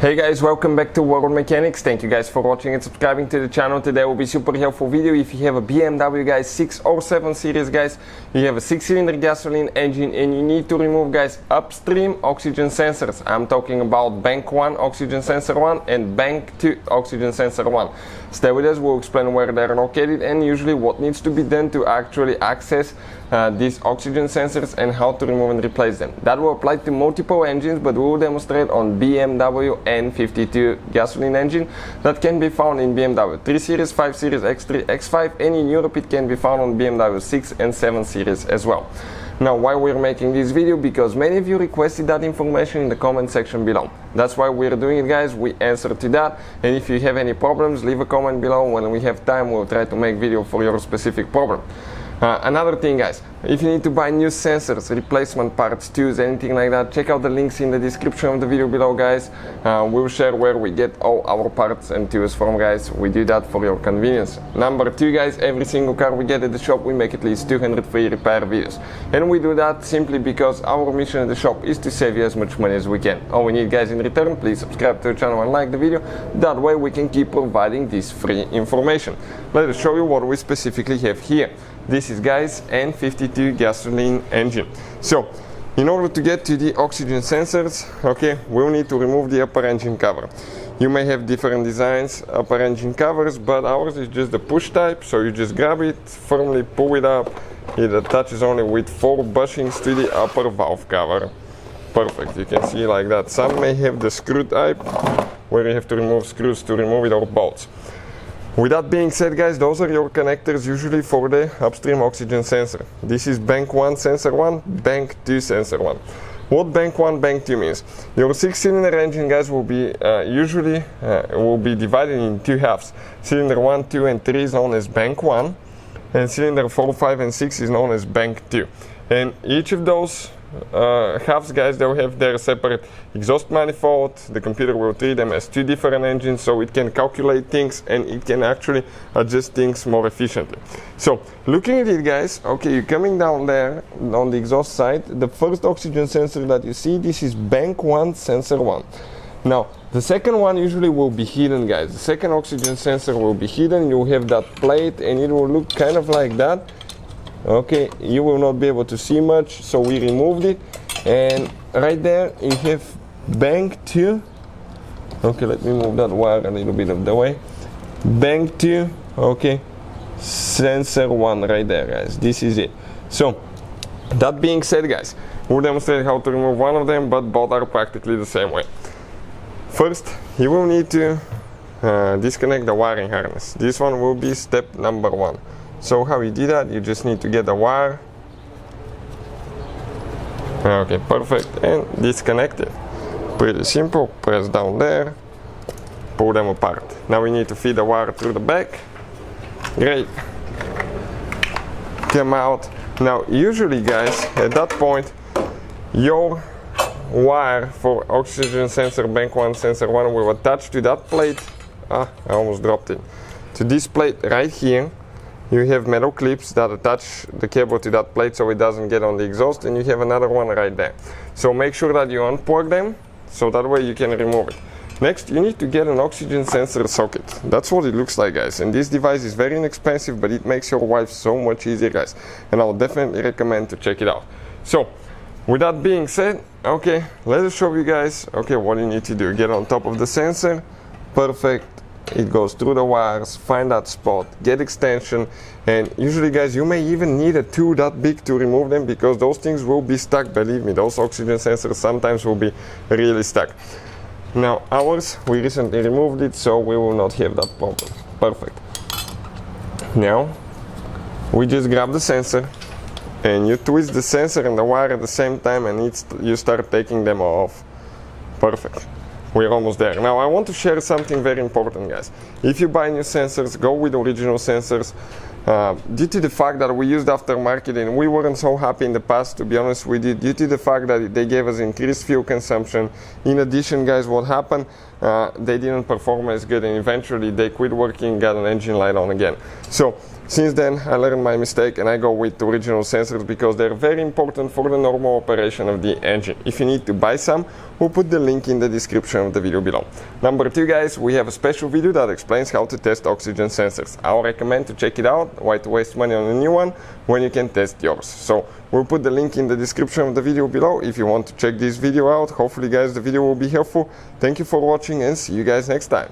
Hey guys, welcome back to World Mechanics. Thank you guys for watching and subscribing to the channel. Today will be super helpful video if you have a BMW guys 6 or 7 series guys. You have a 6-cylinder gasoline engine and you need to remove guys upstream oxygen sensors. I'm talking about bank 1 oxygen sensor 1 and bank 2 oxygen sensor 1. Stay with us, we'll explain where they're located and usually what needs to be done to actually access these oxygen sensors and how to remove and replace them. That will apply to multiple engines, but we will demonstrate on BMW E62 gasoline engine that can be found in BMW 3 Series, 5 Series, X3, X5, and in Europe it can be found on BMW 6 and 7 Series as well. Now, why we're making this video? Because many of you requested that information in the comment section below. That's why we're doing it guys, we answer to that, and if you have any problems, leave a comment below. When we have time, we'll try to make video for your specific problem. Another thing guys, if you need to buy new sensors, replacement parts, tools, anything like that, check out the links in the description of the video below guys. We'll share where we get all our parts and tools from guys. We do that for your convenience. Number 2 guys, every single car we get at the shop, we make at least 200 free repair videos. And we do that simply because our mission at the shop is to save you as much money as we can. All we need guys in return, please subscribe to the channel and like the video. That way we can keep providing this free information. Let us show you what we specifically have here. This is guys E62 gasoline engine. So in order to get to the oxygen sensors, okay, we'll need to remove the upper engine cover. You may have different designs, upper engine covers, but ours is just the push type. So you just grab it, firmly pull it up. It attaches only with 4 bushings to the upper valve cover. Perfect, you can see like that. Some may have the screw type where you have to remove screws to remove it, or bolts. With that being said guys, those are your connectors usually for the upstream oxygen sensor. This is bank 1 sensor 1, bank 2 sensor 1. What bank 1, bank 2 means? Your 6-cylinder engine guys will be usually divided in 2 halves. Cylinder 1, 2 and 3 is known as bank 1 and cylinder 4, 5 and 6 is known as bank 2. And each of those halves guys, they'll have their separate exhaust manifold. The computer will treat them as 2 different engines, so it can calculate things and it can actually adjust things more efficiently. So looking at it guys, okay, you're coming down there on the exhaust side, the first oxygen sensor that you see, this is bank 1 sensor 1. Now the second one usually will be hidden guys. The second oxygen sensor will be hidden. You'll have that plate and it will look kind of like that. Okay, you will not be able to see much, so we removed it, and right there you have bank 2. Okay, let me move that wire a little bit of the way. Bank 2, okay, sensor 1 right there guys, this is it. So that being said guys, we'll demonstrate how to remove one of them, but both are practically the same way. First, you will need to disconnect the wiring harness. This one will be step number 1. So how you do that, you just need to get the wire. Okay, perfect, and disconnect it. Pretty simple, press down there, pull them apart. Now we need to feed the wire through the back. Great. Come out. Now usually guys, at that point, your wire for oxygen sensor bank 1 sensor 1 will attach to that plate. I almost dropped it. To this plate right here. You have metal clips that attach the cable to that plate so it doesn't get on the exhaust, and you have another one right there. So make sure that you unplug them, so that way you can remove it. Next, you need to get an oxygen sensor socket. That's what it looks like guys, and this device is very inexpensive, but it makes your life so much easier guys, and I'll definitely recommend to check it out. So with that being said, okay, let us show you guys, okay, what you need to do. Get on top of the sensor, perfect. It goes through the wires, find that spot, get extension, and usually guys, you may even need a tool that big to remove them, because those things will be stuck. Believe me, those oxygen sensors sometimes will be really stuck. Now ours, we recently removed it, so we will not have that problem. Perfect. Now we just grab the sensor and you twist the sensor and the wire at the same time, and you start taking them off. Perfect. We're almost there. Now I want to share something very important guys. If you buy new sensors, go with original sensors. Due to the fact that we used aftermarket and we weren't so happy in the past, to be honest with you, due to the fact that they gave us increased fuel consumption. In addition guys, what happened, they didn't perform as good and eventually they quit working, got an engine light on again. So Since then I learned my mistake and I go with the original sensors because they're very important for the normal operation of the engine. If you need to buy some, we'll put the link in the description of the video below. Number 2 guys, we have a special video that explains how to test oxygen sensors. I'll recommend to check it out. Why to waste money on a new one when you can test yours? So we'll put the link in the description of the video below if you want to check this video out. Hopefully guys the video will be helpful. Thank you for watching and see you guys next time.